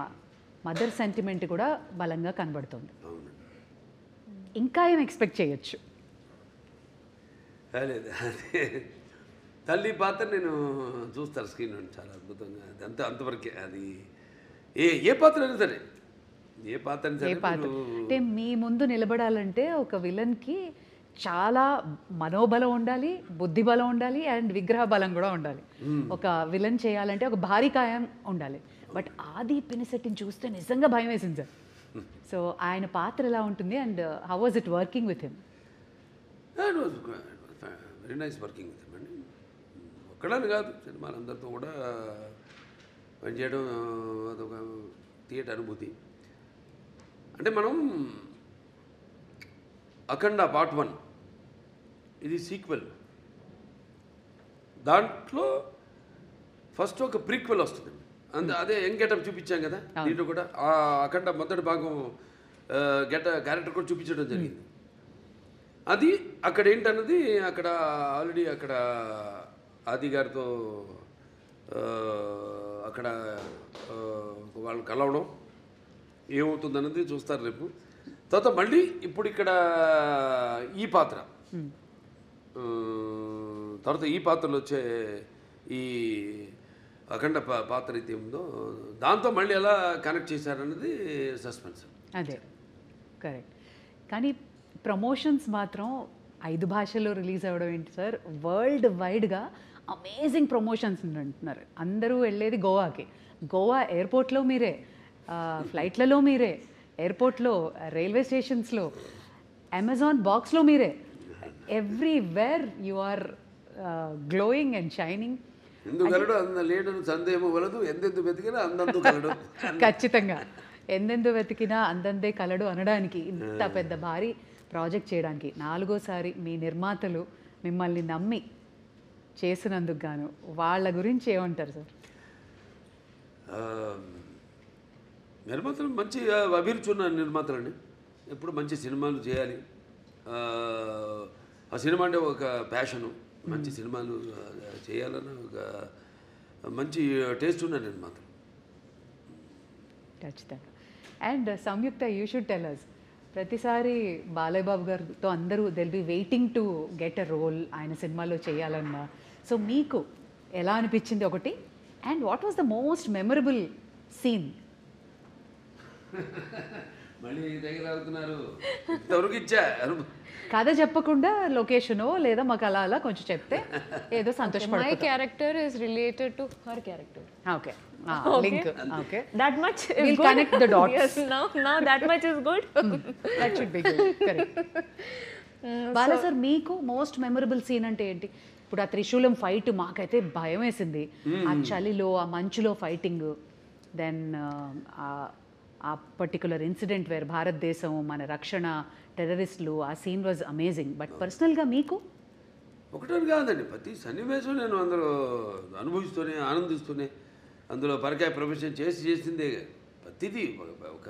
మదర్ సెంటిమెంట్ కూడా బలంగా కనబడుతుంది. ఇంకా ఏం ఎక్స్పెక్ట్ చేయొచ్చు? లేదు అదే తల్లి పాత్ర నేను చూస్తాను స్క్రీన్ చాలా అద్భుతంగా, అది అంతవరకే. అది ఏ పాత్ర అయినా సరే, ఏ పాత్ర అయినా సరే. అంటే మీ ముందు నిలబడాలంటే ఒక విలన్కి చాలా మనోబలం ఉండాలి, బుద్ధి బలం ఉండాలి, అండ్ విగ్రహ బలం కూడా ఉండాలి. ఒక విలన్ చేయాలంటే ఒక భారీ కాయం ఉండాలి. బట్ ఆది పినిశెట్టిని చూస్తే నిజంగా భయం వేసింది సార్. సో ఆయన పాత్ర ఎలా ఉంటుంది and how was it working with him? Very nice working with him అండి. ఒక్కడని కాదు, సినిమాలందరితో కూడా పనిచేయడం అదొక థియేటర్ అనుభూతి. అంటే మనం అఖండ పార్ట్ 1 ఇది సీక్వెల్. దాంట్లో ఫస్ట్ ఒక ప్రీక్వెల్ వస్తుంది. అదే యంగ్ గెటప్ చూపించాం కదా, దీంట్లో కూడా అఖండ మొదటి భాగం క్యారెక్టర్ కూడా చూపించడం జరిగింది. అది అక్కడ ఏంటన్నది అక్కడ ఆల్రెడీ అక్కడ ఆది గారితో అక్కడ వాళ్ళు కలవడం ఏమవుతుందన్నది చూస్తారు రేపు. తర్వాత మళ్ళీ ఇప్పుడు ఇక్కడ ఈ పాత్ర తర్వాత ఈ పాత్రలో వచ్చే ఈ అఖండ పాత్ర అయితే ఉందో దాంతో మళ్ళీ ఎలా కనెక్ట్ చేశారన్నది సస్పెన్స్. అదే కరెక్ట్. కానీ ప్రమోషన్స్ మాత్రం 5 భాషల్లో రిలీజ్ అవ్వడం ఏంటి సార్, వరల్డ్ వైడ్గా అమేజింగ్ ప్రమోషన్స్ అంటున్నారు. అందరూ వెళ్ళేది గోవాకి, గోవా ఎయిర్పోర్ట్లో మీరే, ఫ్లైట్లలో మీరే, ఎయిర్పోర్ట్లో, రైల్వే స్టేషన్స్లో, అమెజాన్ బాక్స్లో మీరే, everywhere you are glowing and shining. ఎందుకలడు అంద లేడను సందేహము వలదు, ఎందెందు వెతికినా అందందు కలడు. ఖచ్చితంగా ఎందెందు వెతికినా అందందే కలడు అనడానికి, ఇంత పెద్ద భారీ ప్రాజెక్ట్ చేయడానికి 4వసారి మీ నిర్మాతలు మిమ్మల్ని నమ్మి చేసినందుకు గాను వాళ్ళ గురించి ఏమంటారు సార్? నిర్మాతలు మంచి అభిరుచి ఉన్న నిర్మాతలండి. ఎప్పుడు మంచి సినిమాలు చేయాలి, ఆ సినిమా అంటే ఒక ప్యాషను, మంచి సినిమాలు చేయాలన్న ఒక మంచి టేస్ట్ ఉన్న నిర్మాతలు. ఖచ్చితంగా. And Samyuktha, you should tell us, ప్రతిసారి బాలయ్య బాబు గారితో అందరూ they'll be waiting to get a role ఆయన సినిమాలో చేయాలన్నా. సో మీకు ఎలా అనిపించింది ఒకటి, and what was the most memorable scene? మళ్ళీ దగ్గర ఇంతవరకు ఇచ్చా కథ చెప్పకుండా లొకేషనో లేదా మాకు అలా అలా కొంచెం చెప్తే ఏదో My సంతోషపడతాం. character is related to her character. Okay, link. Okay, That much is we'll good. connect the dots. Yes, now that much is good. That should be good. Correct. Bala sir, మీకు మోస్ట్ మెమరబుల్ సీన్ అంటే ఏంటి? ఇప్పుడు ఆ త్రిశూలం fight మాకైతే భయం వేసింది, ఆ చలిలో ఆ మంచులో ఫైటింగ్, దెన్ ఆ పర్టికులర్ ఇన్సిడెంట్ వేర్ భారతదేశం మన రక్షణ, టెర్రరిస్టులు, ఆ సీన్ వాజ్ అమేజింగ్. బట్ పర్సనల్గా మీకు? ఒకటని కాదండి, ప్రతి సన్నివేశం నేను అందులో అనుభవిస్తూనే ఆనందిస్తూనే అందులో పరకాయ ప్రొఫెషన్ చేసిందే. ప్రతిదీ ఒక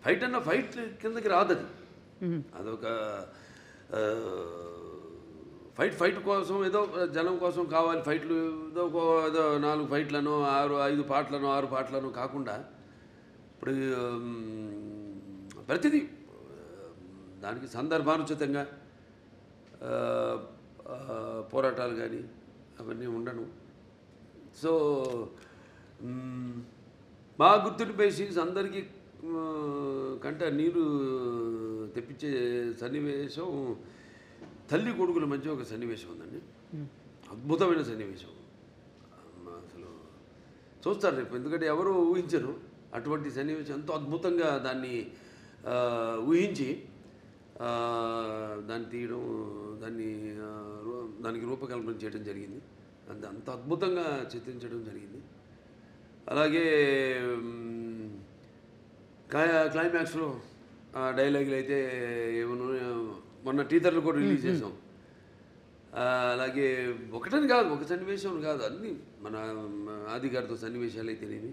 ఫైట్ అన్న ఫైట్ కిందకి రాదు అది. అదొక ఫైట్ కోసం ఏదో జనం కోసం కావాలి ఫైట్లు, ఏదో 4 ఫైట్లను 5 పాటలను 6 పాటలను కాకుండా ఇప్పుడు ప్రతిదీ దానికి సందర్భానుచితంగా పోరాటాలు కానీ అవన్నీ ఉండను. సో మా గుర్తుండిపోయే సీన్స్ అందరికీ కంట నీరు తెప్పించే సన్నివేశం తల్లి కొడుకుల మధ్య ఒక సన్నివేశం ఉందండి, అద్భుతమైన సన్నివేశం. అసలు చూస్తారు రేపు, ఎందుకంటే ఎవరు ఊహించరు అటువంటి సన్నివేశం. ఎంతో అద్భుతంగా దాన్ని ఊహించి దాన్ని తీయడం, దానికి రూపకల్పన చేయడం జరిగింది. అంత అద్భుతంగా చిత్రించడం జరిగింది. అలాగే క్లైమాక్స్లో డైలాగులు అయితే ఏమన్నా మొన్న టీజర్లు కూడా రిలీజ్ చేసాం. అలాగే ఒకటని కాదు, ఒక సన్నివేశం కాదు, అన్నీ మన ఆది గారితో సన్నివేశాలు అయితేనేమి,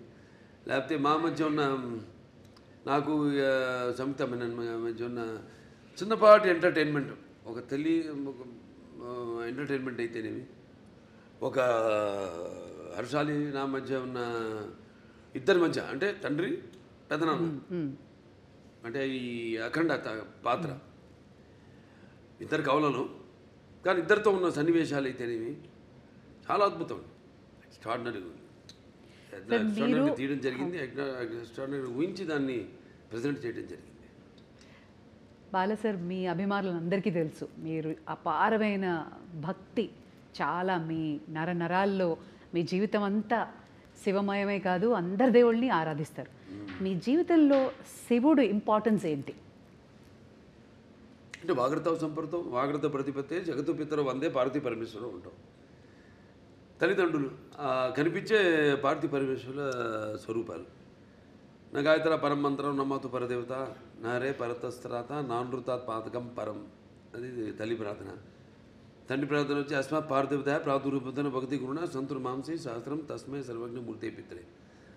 లేకపోతే మా మధ్య ఉన్న నాకు సంయుక్త మధ్య ఉన్న చిన్నపాటి ఎంటర్టైన్మెంట్, ఒక ఎంటర్టైన్మెంట్ అయితేనేమి, ఒక హర్షాలి నా మధ్య ఉన్న ఇద్దరి మధ్య, అంటే తండ్రి పెదనాన్న, అంటే ఈ అఖండ పాత్ర ఇద్దరు కవులను, కానీ ఇద్దరితో ఉన్న సన్నివేశాలు అయితేనేమి చాలా అద్భుతం, ఎక్స్ట్రాడినరీ తీయడం జరిగింది. ఎక్స్ట్రాడినరీ ఊహించి దాన్ని ప్రజెంట్ చేయడం జరిగింది. బాలా సార్, మీ అభిమానులందరికీ తెలుసు మీరు అపారమైన భక్తి, చాలా మీ నరాల్లో, మీ జీవితం అంతా శివమయమే కాదు, అందరి దేవుళ్ళని ఆరాధిస్తారు. మీ జీవితంలో శివుడు ఇంపార్టెన్స్ ఏంటి? అంటే వాగ్రత సంపర్తం వాగ్రత ప్రతిపత్తే జగత్తు పితరు వందే పార్వతీ పరమేశ్వరం ఉంటాం. తల్లిదండ్రులు కనిపించే పార్వతీ పరమేశ్వరుల స్వరూపాలు. నా గాయత్ర పరం మంత్రం నమ్మతు పరదేవత నారే పరతస్త్రాత నానృతాత్ పాతకం పరం, అది తల్లి ప్రార్థన. తండ్రి ప్రార్థన వచ్చి అస్మాత్ పార్థివత ప్రాదురూపతన భక్తి గురుణ సంతుర్ మాంసి సహస్రం తస్మై సర్వజ్ఞ మూర్తి పిత్రే.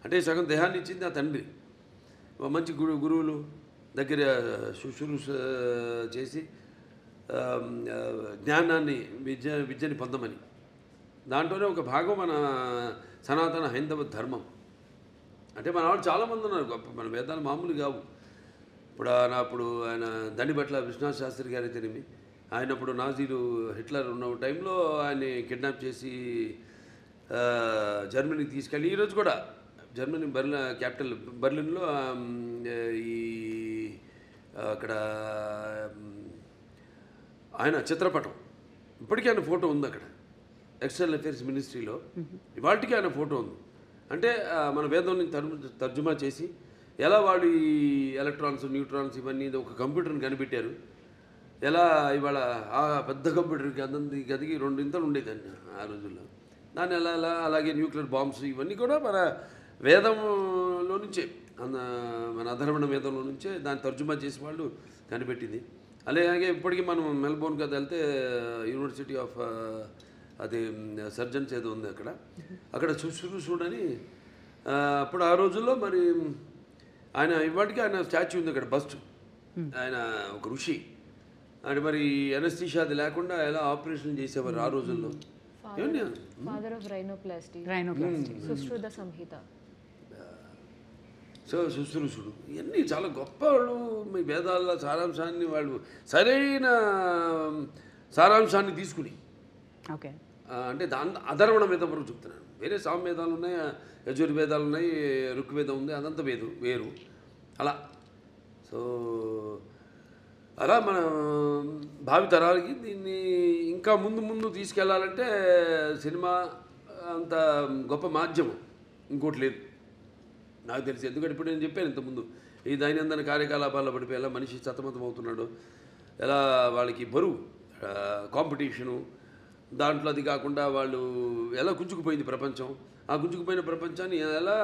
అంటే సగం దేహాన్ని ఇచ్చింది ఆ తండ్రి. మంచి గురువులు దగ్గర శుశ్రూష చేసి జ్ఞానాన్ని విద్యని పొందమని. దాంట్లోనే ఒక భాగం మన సనాతన హైందవ ధర్మం. అంటే మన వాళ్ళు చాలామంది ఉన్నారు గొప్ప, మన వేదాలు మామూలు కావు. అప్పుడు ఆయన దండిబట్ల విశ్వనాథ శాస్త్రి గారి తెలిమి, ఆయనప్పుడు నాజీలు హిట్లర్ ఉన్న టైంలో ఆయన్ని కిడ్నాప్ చేసి జర్మనీకి తీసుకెళ్ళి ఈరోజు కూడా జర్మనీ క్యాపిటల్ బర్లిన్లో ఈ అక్కడ ఆయన చిత్రపటం ఇప్పటికీ ఆయన ఫోటో ఉంది అక్కడ ఎక్స్టర్నల్ అఫేర్స్ మినిస్ట్రీలో. ఇవాళకి ఆయన ఫోటో ఉంది. అంటే మన వేదాన్ని తర్జుమా చేసి ఎలా వాళ్ళు ఈ ఎలక్ట్రాన్స్ న్యూట్రాన్స్ ఇవన్నీ ఒక కంప్యూటర్ని కనిపెట్టారు. ఎలా ఇవాళ ఆ పెద్ద కంప్యూటర్కి గదికి 2 ఇంతలు ఉండేదండి ఆ రోజుల్లో. దాన్ని ఎలా అలాగే న్యూక్లియర్ బాంబ్స్ ఇవన్నీ కూడా మన వేదంలో నుంచే, మన అధర్వణ వేదంలో నుంచే దాన్ని తర్జుమా చేసి వాళ్ళు కనిపెట్టింది. అలాగే ఇప్పటికీ మనం మెల్బోర్న్ కదా వెళ్తే యూనివర్సిటీ ఆఫ్ అది సర్జన్స్ ఏదో ఉంది అక్కడ శుశ్రూషుడని అప్పుడు ఆ రోజుల్లో మరి ఆయన ఇవాటికి ఆయన స్టాచ్యూ ఉంది అక్కడ, బస్ట్. ఆయన ఒక ఋషి. అంటే మరి ఎనస్థీషియా అది లేకుండా ఎలా ఆపరేషన్ చేసేవారు ఆ రోజుల్లో. Father of rhinoplasty, Sushruta Samhita. So శుశ్రూషుడు ఇవన్నీ చాలా గొప్ప వాళ్ళు. మీ వేదాల సారాంశాన్ని వాళ్ళు సరైన సారాంశాన్ని తీసుకుని ఓకే అంటే అధర్వణ వేదం వరకు చెప్తున్నాను. వేరే సామవేదాలు ఉన్నాయి, యజుర్వేదాలు ఉన్నాయి, ఋగ్వేదం ఉంది, అదంతా వేరు అలా. సో అలా మన భావి తరాలకి దీన్ని ఇంకా ముందు తీసుకెళ్లాలంటే సినిమా అంత గొప్ప మాధ్యమం ఇంకోటి లేదు నాకు తెలిసి. ఎందుకంటే ఇప్పుడు నేను చెప్పాను ఇంతకుముందు, ఈ దైనందిన కార్యకలాపాల్లో పడిపోయి ఎలా మనిషి సతమతం అవుతున్నాడు, ఎలా వాళ్ళకి బరువు కాంపిటీషను, దాంట్లో అది కాకుండా వాళ్ళు ఎలా గుంజుకుపోయింది ప్రపంచం. ఆ గుంజుకుపోయిన ప్రపంచాన్ని ఎలా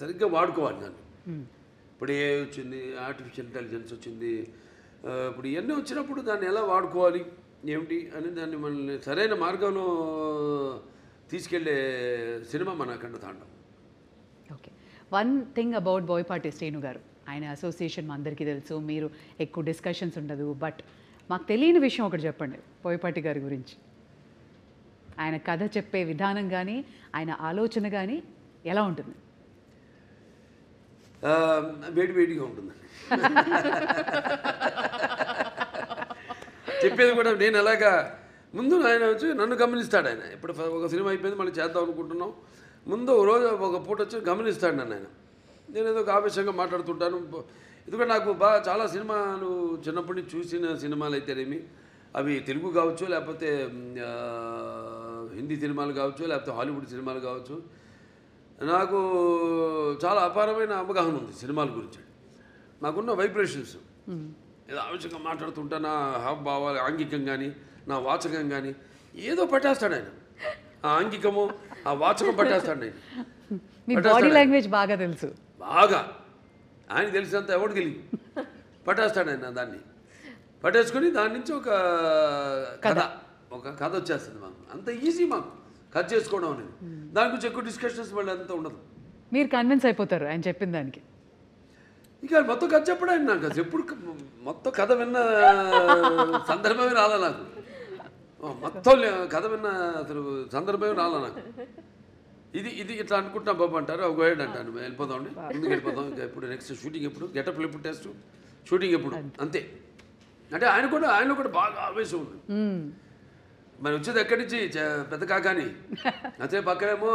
సరిగ్గా వాడుకోవాలి దాన్ని. ఇప్పుడు ఏ వచ్చింది, ఆర్టిఫిషియల్ ఇంటెలిజెన్స్ వచ్చింది, ఇప్పుడు ఇవన్నీ వచ్చినప్పుడు దాన్ని ఎలా వాడుకోవాలి ఏమిటి అని దాన్ని మనల్ని సరైన మార్గంలో తీసుకెళ్లే సినిమా మన అఖండ తాండవం. Okay, one thing about Boyapati Srinu గారు, ఆయన అసోసియేషన్ మా అందరికీ తెలుసు, మీరు ఎక్కువ డిస్కషన్స్ ఉండదు, బట్ మాకు తెలియని విషయం ఒకటి చెప్పండి బోయపాటి గారి గురించి. ఆయన కథ చెప్పే విధానం కానీ ఆయన ఆలోచన కానీ ఎలా ఉంటుంది? వేడిగా ఉంటుంది చెప్పేది కూడా. నేను అలాగా ముందు ఆయన వచ్చి నన్ను గమనిస్తాడు. ఆయన ఇప్పుడు ఒక సినిమా అయిపోయింది మళ్ళీ చేద్దాం అనుకుంటున్నాం, ముందు రోజు ఒక పూట వచ్చి గమనిస్తాడు నన్ను ఆయన. నేను ఏదో ఒక ఆవేశంగా మాట్లాడుతుంటాను. ఎందుకంటే నాకు చాలా సినిమాలు చిన్నప్పటి నుంచి చూసిన సినిమాలు అయితేనేమి, అవి తెలుగు కావచ్చు, లేకపోతే హిందీ సినిమాలు కావచ్చు, లేకపోతే హాలీవుడ్ సినిమాలు కావచ్చు, నాకు చాలా అపారమైన అవగాహన ఉంది సినిమాల గురించి. నాకున్న వైబ్రేషన్స్ ఏదో ఆవేశంగా మాట్లాడుతుంటా, నా హావభావాలు ఆంగికం కానీ నా వాచకం కానీ ఏదో పట్టేస్తాడు ఆయన. ఆ ఆంగికము ఆ వాచకం పట్టేస్తాడు ఆయన. మీ బాడీ లాంగ్వేజ్ బాగా తెలుసు, బాగా ఆయన తెలిసినంత ఎవరికి తెలియదు. పట్టేస్తాడు ఆయన దాన్ని, పట్టేసుకొని దాని నుంచి ఒక కథ వచ్చేస్తుంది మాకు. అంత ఈజీ మాకు కథ చేసుకోవడం అనేది. దాని గురించి ఎక్కువ డిస్కషన్స్ మళ్ళీ అంతా ఉండదు. మీరు కన్విన్స్ అయిపోతారు ఆయన చెప్పిన దానికి. ఇక మొత్తం కథ చెప్పడం ఆయన నాకు అసలు ఎప్పుడు మొత్తం కథ విన్న సందర్భమే రాలా నాకు. మొత్తం కథ విన్న అసలు సందర్భమే రాలా నాకు. ఇది ఇట్లా అనుకుంటున్నాం బాబు అంటారు, ఒక గైడ్ అంటాను, వెళ్ళిపోదామండి ముందుకు వెళ్ళిపోదాం. ఇంకా ఎప్పుడు నెక్స్ట్ షూటింగ్ ఎప్పుడు, గెటప్లు ఎప్పుడు, టెస్ట్ షూటింగ్ ఎప్పుడు, అంతే. అంటే ఆయనలో కూడా బాగా ఆవేశం ఉంది. మరి వచ్చేది ఎక్కడి నుంచి పెద్ద కాకాని, అదే పక్కనేమో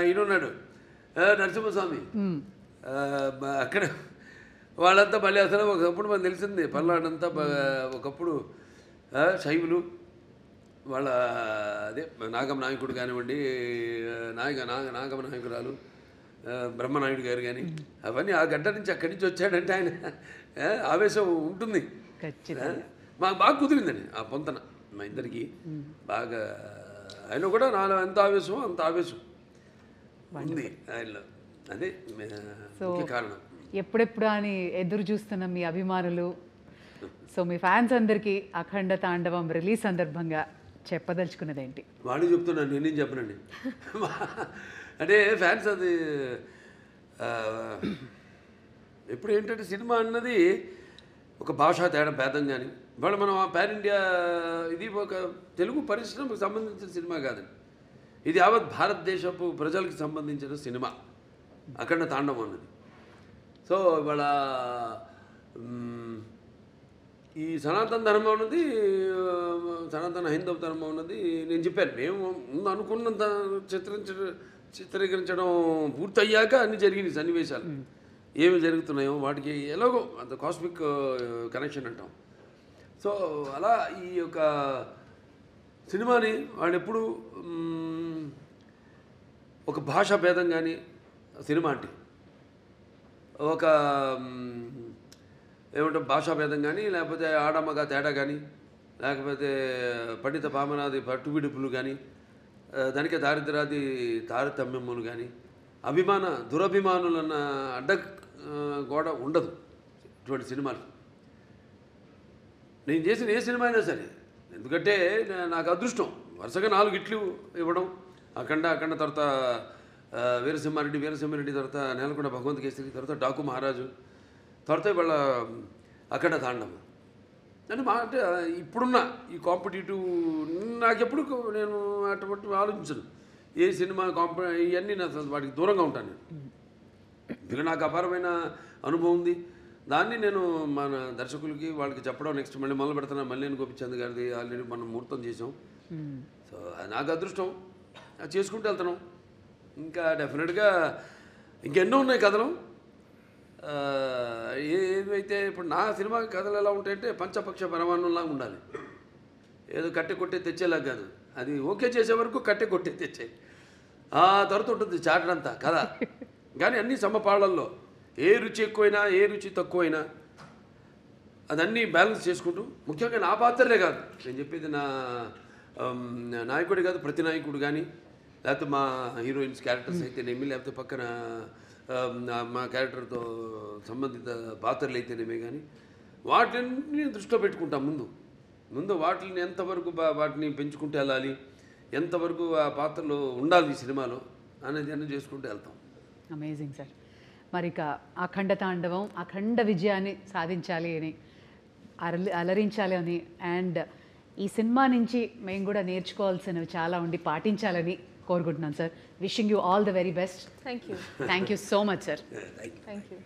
ఈయన ఉన్నాడు నరసింహస్వామి, అక్కడ వాళ్ళంతా మళ్ళీ అసలు ఒకప్పుడు మనకు తెలిసింది పల్నాడంతా ఒకప్పుడు శైవులు, వాళ్ళ అదే నాగమ నాయకుడు కానివ్వండి, నాగమ నాయకురాలు బ్రహ్మనాయుడు గారు కానీ, అవన్నీ ఆ గడ్డ నుంచి అక్కడి నుంచి వచ్చాడంటే ఆయన ఆవేశం ఉంటుంది. మాకు బాగా కుదిరిందండి ఆ పొంతన మా ఇద్దరికి బాగా. ఆయన కూడా నాలో ఎంత ఆవేశమో అంత ఆవేశం ఉంది ఆయనలో. అదే ముఖ్య కారణం. ఎప్పుడెప్పుడు అని ఎదురు చూస్తున్న మీ అభిమానులు సో మీ ఫ్యాన్స్ అందరికీ అఖండ తాండవం రిలీజ్ సందర్భంగా చెప్పదలుచుకున్నది ఏంటి? వాడిని చెప్తున్నాను, నేనేం చెప్పనండి. అంటే ఫ్యాన్స్ అది ఇప్పుడు ఏంటంటే సినిమా అన్నది ఒక భాషా తేడా భేదం కానీ ఇవాళ మనం ఆ పాన్ ఇండియా ఇది ఒక తెలుగు పరిశ్రమకు సంబంధించిన సినిమా కాదండి, ఇది యావత్ భారతదేశపు ప్రజలకు సంబంధించిన సినిమా అఖండ తాండవం అన్నది. సో ఇవాళ ఈ సనాతన ధర్మం ఉన్నది, సనాతన హైందవ ధర్మం ఉన్నది నేను చెప్పాను. మేము ముందు అనుకున్నంత చిత్రీకరించడం పూర్తయ్యాక అన్ని జరిగినాయి సన్నివేశాలు ఏమి జరుగుతున్నాయో వాటికి ఎలాగో అంత కాస్మిక్ కనెక్షన్ అంటాం. సో అలా ఈ యొక్క సినిమాని వాళ్ళు ఎప్పుడు ఒక భాషా భేదం కానీ సినిమా అంటే ఒక ఏమంటే భాషా భేదం కానీ లేకపోతే ఆడమగ తేడా కానీ లేకపోతే పండిత పామనాది పట్టువిడుపులు కానీ దానికే దారిద్రాది తారతమ్యములు కానీ దురభిమానులన్న అడ్డ గోడ ఉండదు ఇటువంటి సినిమాలు. నేను చేసిన ఏ సినిమా అయినా సరే, ఎందుకంటే నాకు అదృష్టం వరుసగా 4 హిట్లు ఇవ్వడం, అఖండ తర్వాత వీరసింహారెడ్డి తర్వాత నేలకొండ భగవంత్ కేసరి, తర్వాత డాకు మహారాజు, తర్వాత ఇవాళ అఖండ తాండవం అని అంటే ఇప్పుడున్న ఈ కాంపిటేటివ్ నాకెప్పుడు నేను అటువంటి ఆలోచించను. ఏ సినిమా ఇవన్నీ వాటికి దూరంగా ఉంటాను నేను. ఇలా నాకు అపారమైన అనుభవం ఉంది. దాన్ని నేను మన దర్శకులకి వాళ్ళకి చెప్పడం నెక్స్ట్ మళ్ళీ మొదలు పెడుతున్నా. మల్లేని గోపిచంద్ గారిది ఆల్రెడీ మనం ముహూర్తం చేసాం. సో నాకు అదృష్టం, అది చేసుకుంటూ వెళ్తున్నాం. ఇంకా డెఫినెట్గా ఇంకెన్నో ఉన్నాయి కథలు. ఏదైతే ఇప్పుడు నా సినిమా కథలు ఎలా ఉంటాయంటే పంచపక్ష పరమాన్నంలాగా ఉండాలి. ఏదో కట్టె కొట్టే తెచ్చేలాగా కాదు, అది ఓకే చేసే వరకు కట్టె కొట్టే తెచ్చే ఆ తర్వాత ఉంటుంది చాటంతా కథ. కానీ అన్నీ సమపాళ్ళల్లో ఏ రుచి ఎక్కువైనా ఏ రుచి తక్కువైనా అదన్నీ బ్యాలెన్స్ చేసుకుంటూ, ముఖ్యంగా నా పాత్రలే కాదు నేను చెప్పేది, నా నాయకుడే కాదు ప్రతి నాయకుడు కానీ లేకపోతే మా హీరోయిన్స్ క్యారెక్టర్స్ అయితేనేమి లేకపోతే పక్కన మా క్యారెక్టర్తో సంబంధిత పాత్రలు అయితేనేమే కానీ వాటిని దృష్టిలో పెట్టుకుంటాం. ముందు వాటిని ఎంతవరకు వాటిని పెంచుకుంటూ వెళ్ళాలి, ఎంతవరకు ఆ పాత్రలో ఉండాలి ఈ సినిమాలో అనేది అన్నీ చేసుకుంటూ వెళ్తాం. Amazing sir. మరి ఇక అఖండ తాండవం అఖండ విజయాన్ని సాధించాలి అని, అలరించాలి అని, అండ్ ఈ సినిమా నుంచి మేము కూడా నేర్చుకోవాల్సినవి చాలా ఉండి పాటించాలని కోరుకుంటున్నాను sir. Wishing you all the very best. Thank you. Thank you so much sir. Thank you.